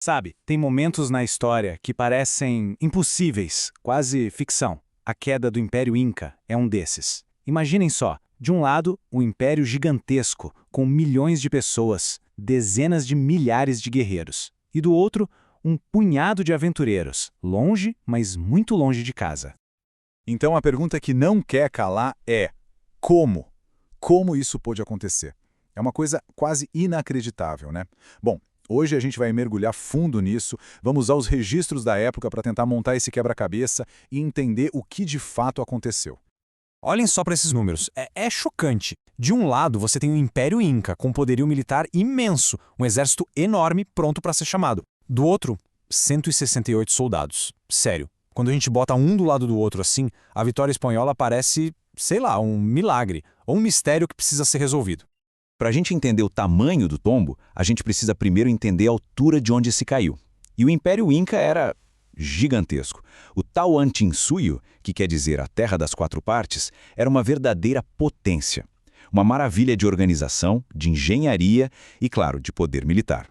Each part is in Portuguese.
Sabe, tem momentos na história que parecem impossíveis, quase ficção. A queda do Império Inca é um desses. Imaginem só, de um lado, um império gigantesco, com milhões de pessoas, dezenas de milhares de guerreiros. E do outro, um punhado de aventureiros, longe, mas muito longe de casa. Então a pergunta que não quer calar é: como? Como isso pôde acontecer? É uma coisa quase inacreditável, né? Bom, hoje a gente vai mergulhar fundo nisso, vamos usar os registros da época para tentar montar esse quebra-cabeça e entender o que de fato aconteceu. Olhem só para esses números. É chocante. De um lado, você tem o Império Inca, com poderio militar imenso, um exército enorme pronto para ser chamado. Do outro, 168 soldados. Sério, quando a gente bota um do lado do outro assim, a vitória espanhola parece, sei lá, um milagre, ou um mistério que precisa ser resolvido. Para a gente entender o tamanho do tombo, a gente precisa primeiro entender a altura de onde se caiu. E o Império Inca era gigantesco. O Tahuantinsuyo, que quer dizer a Terra das Quatro Partes, era uma verdadeira potência. Uma maravilha de organização, de engenharia e, claro, de poder militar.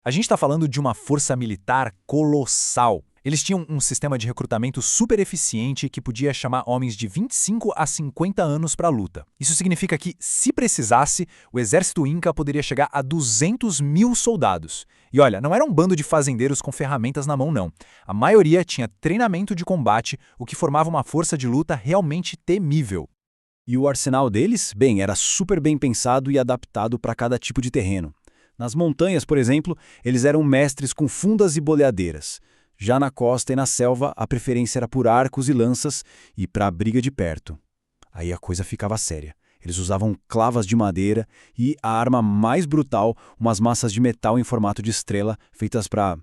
A gente está falando de uma força militar colossal. Eles tinham um sistema de recrutamento super eficiente que podia chamar homens de 25 a 50 anos para a luta. Isso significa que, se precisasse, o exército Inca poderia chegar a 200 mil soldados. E olha, não era um bando de fazendeiros com ferramentas na mão, não. A maioria tinha treinamento de combate, o que formava uma força de luta realmente temível. E o arsenal deles, bem, era super bem pensado e adaptado para cada tipo de terreno. Nas montanhas, por exemplo, eles eram mestres com fundas e boleadeiras. Já na costa e na selva, a preferência era por arcos e lanças e para a briga de perto. Aí a coisa ficava séria. Eles usavam clavas de madeira e, a arma mais brutal, umas massas de metal em formato de estrela feitas para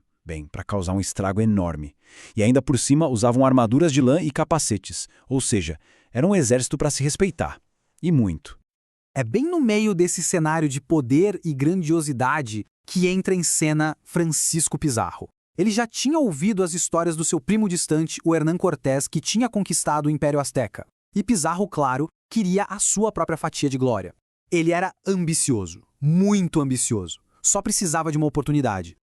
causar um estrago enorme. E ainda por cima usavam armaduras de lã e capacetes, ou seja, era um exército para se respeitar. E muito. É bem no meio desse cenário de poder e grandiosidade que entra em cena Francisco Pizarro. Ele já tinha ouvido as histórias do seu primo distante, o Hernán Cortés, que tinha conquistado o Império Azteca. E Pizarro, claro, queria a sua própria fatia de glória. Ele era ambicioso, muito ambicioso. Só precisava de uma oportunidade.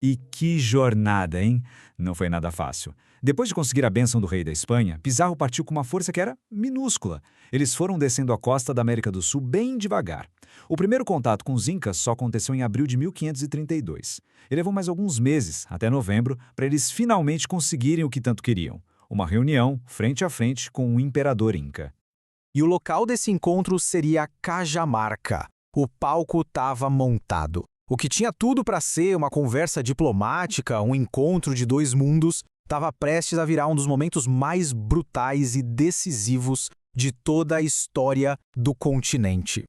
E que jornada, hein? Não foi nada fácil. Depois de conseguir a bênção do rei da Espanha, Pizarro partiu com uma força que era minúscula. Eles foram descendo a costa da América do Sul bem devagar. O primeiro contato com os Incas só aconteceu em abril de 1532. E levou mais alguns meses, até novembro, para eles finalmente conseguirem o que tanto queriam. Uma reunião, frente a frente, com o imperador Inca. E o local desse encontro seria Cajamarca. O palco estava montado. O que tinha tudo para ser uma conversa diplomática, um encontro de dois mundos, estava prestes a virar um dos momentos mais brutais e decisivos de toda a história do continente.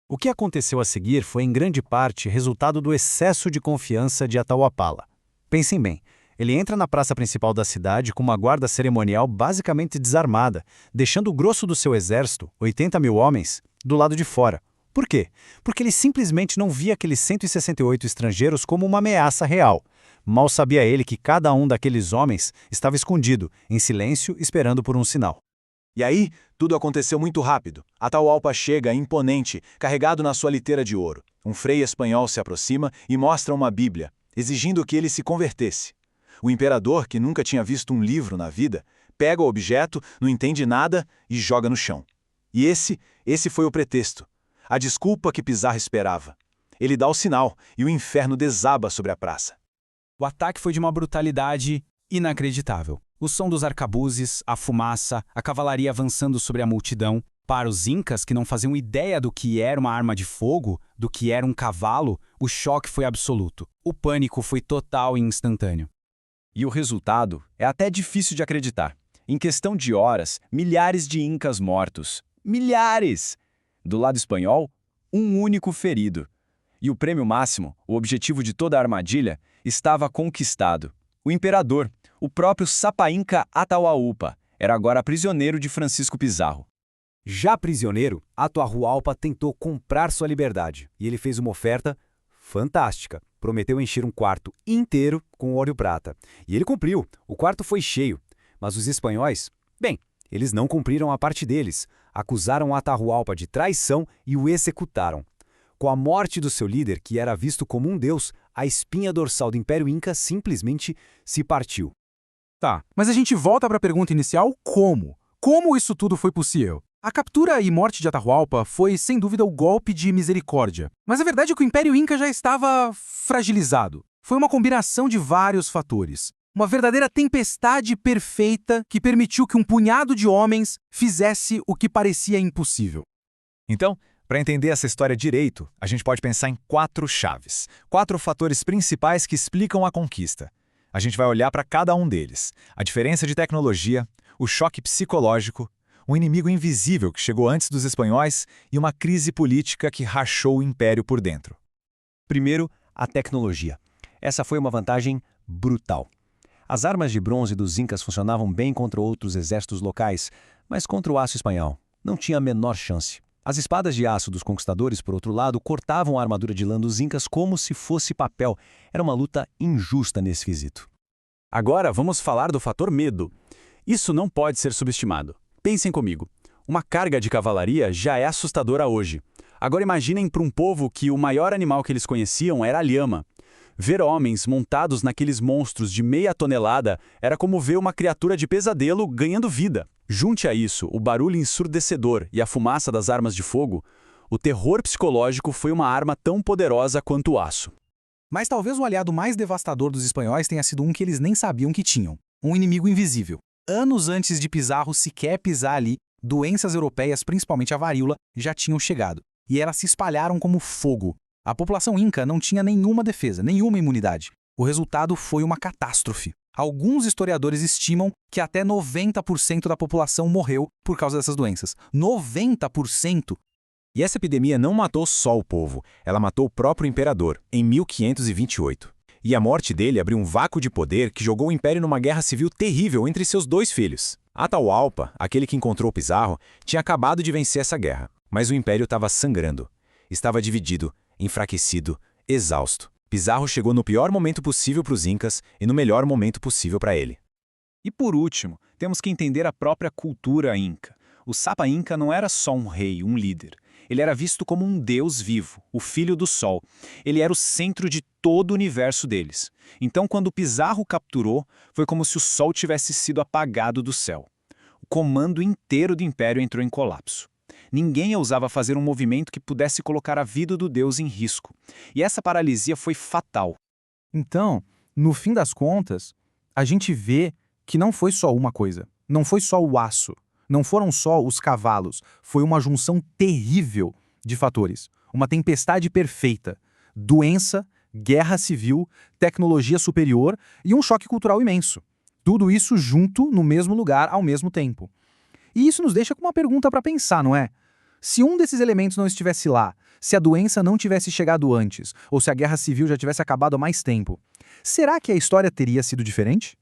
O que aconteceu a seguir foi em grande parte resultado do excesso de confiança de Atahualpa. Pensem bem, ele entra na praça principal da cidade com uma guarda cerimonial basicamente desarmada, deixando o grosso do seu exército, 80 mil homens, do lado de fora. Por quê? Porque ele simplesmente não via aqueles 168 estrangeiros como uma ameaça real. Mal sabia ele que cada um daqueles homens estava escondido, em silêncio, esperando por um sinal. E aí, tudo aconteceu muito rápido. Atahualpa chega, imponente, carregado na sua liteira de ouro. Um frei espanhol se aproxima e mostra uma Bíblia, exigindo que ele se convertesse. O imperador, que nunca tinha visto um livro na vida, pega o objeto, não entende nada e joga no chão. E esse foi o pretexto. A desculpa que Pizarro esperava. Ele dá o sinal e o inferno desaba sobre a praça. O ataque foi de uma brutalidade inacreditável. O som dos arcabuzes, a fumaça, a cavalaria avançando sobre a multidão. Para os incas, que não faziam ideia do que era uma arma de fogo, do que era um cavalo, o choque foi absoluto. O pânico foi total e instantâneo. E o resultado é até difícil de acreditar. Em questão de horas, milhares de incas mortos. Milhares! Do lado espanhol, um único ferido. E o prêmio máximo, o objetivo de toda a armadilha, estava conquistado. O imperador, o próprio Sapa Inca Atahualpa, era agora prisioneiro de Francisco Pizarro. Já prisioneiro, Atahualpa tentou comprar sua liberdade e ele fez uma oferta fantástica. Prometeu encher um quarto inteiro com ouro e prata. E ele cumpriu. O quarto foi cheio. Mas os espanhóis, eles não cumpriram a parte deles. Acusaram Atahualpa de traição e o executaram. Com a morte do seu líder, que era visto como um deus, A espinha dorsal do Império Inca simplesmente se partiu. Tá, mas a gente volta para a pergunta inicial: como? Como isso tudo foi possível? A captura e morte de Atahualpa foi, sem dúvida, o golpe de misericórdia. Mas a verdade é que o Império Inca já estava fragilizado. Foi uma combinação de vários fatores. Uma verdadeira tempestade perfeita que permitiu que um punhado de homens fizesse o que parecia impossível. Então, para entender essa história direito, a gente pode pensar em 4 chaves, 4 fatores principais que explicam a conquista. A gente vai olhar para cada um deles: a diferença de tecnologia, o choque psicológico, um inimigo invisível que chegou antes dos espanhóis e uma crise política que rachou o império por dentro. Primeiro, a tecnologia. Essa foi uma vantagem brutal. As armas de bronze dos incas funcionavam bem contra outros exércitos locais, mas contra o aço espanhol não tinha a menor chance. As espadas de aço dos conquistadores, por outro lado, cortavam a armadura de lã dos incas como se fosse papel. Era uma luta injusta nesse quesito. Agora vamos falar do fator medo. Isso não pode ser subestimado. Pensem comigo. Uma carga de cavalaria já é assustadora hoje. Agora imaginem para um povo que o maior animal que eles conheciam era a lhama. Ver homens montados naqueles monstros de meia tonelada era como ver uma criatura de pesadelo ganhando vida. Junte a isso o barulho ensurdecedor e a fumaça das armas de fogo, o terror psicológico foi uma arma tão poderosa quanto o aço. Mas talvez o aliado mais devastador dos espanhóis tenha sido um que eles nem sabiam que tinham: um inimigo invisível. Anos antes de Pizarro sequer pisar ali, doenças europeias, principalmente a varíola, já tinham chegado. E elas se espalharam como fogo. A população inca não tinha nenhuma defesa, nenhuma imunidade. O resultado foi uma catástrofe. Alguns historiadores estimam que até 90% da população morreu por causa dessas doenças. 90%! E essa epidemia não matou só o povo, ela matou o próprio imperador, em 1528. E a morte dele abriu um vácuo de poder que jogou o império numa guerra civil terrível entre seus 2 filhos. Atahualpa, aquele que encontrou Pizarro, tinha acabado de vencer essa guerra, mas o império estava sangrando. Estava dividido, enfraquecido, exausto. Pizarro chegou no pior momento possível para os incas e no melhor momento possível para ele. E por último, temos que entender a própria cultura inca. O Sapa Inca não era só um rei, um líder. Ele era visto como um deus vivo, o filho do sol. Ele era o centro de todo o universo deles. Então, quando Pizarro capturou, foi como se o sol tivesse sido apagado do céu. O comando inteiro do império entrou em colapso. Ninguém ousava fazer um movimento que pudesse colocar a vida do deus em risco. E essa paralisia foi fatal. Então, no fim das contas, a gente vê que não foi só uma coisa. Não foi só o aço. Não foram só os cavalos. Foi uma junção terrível de fatores. Uma tempestade perfeita. Doença, guerra civil, tecnologia superior e um choque cultural imenso. Tudo isso junto no mesmo lugar ao mesmo tempo. E isso nos deixa com uma pergunta para pensar, não é? Se um desses elementos não estivesse lá, se a doença não tivesse chegado antes, ou se a guerra civil já tivesse acabado há mais tempo, será que a história teria sido diferente?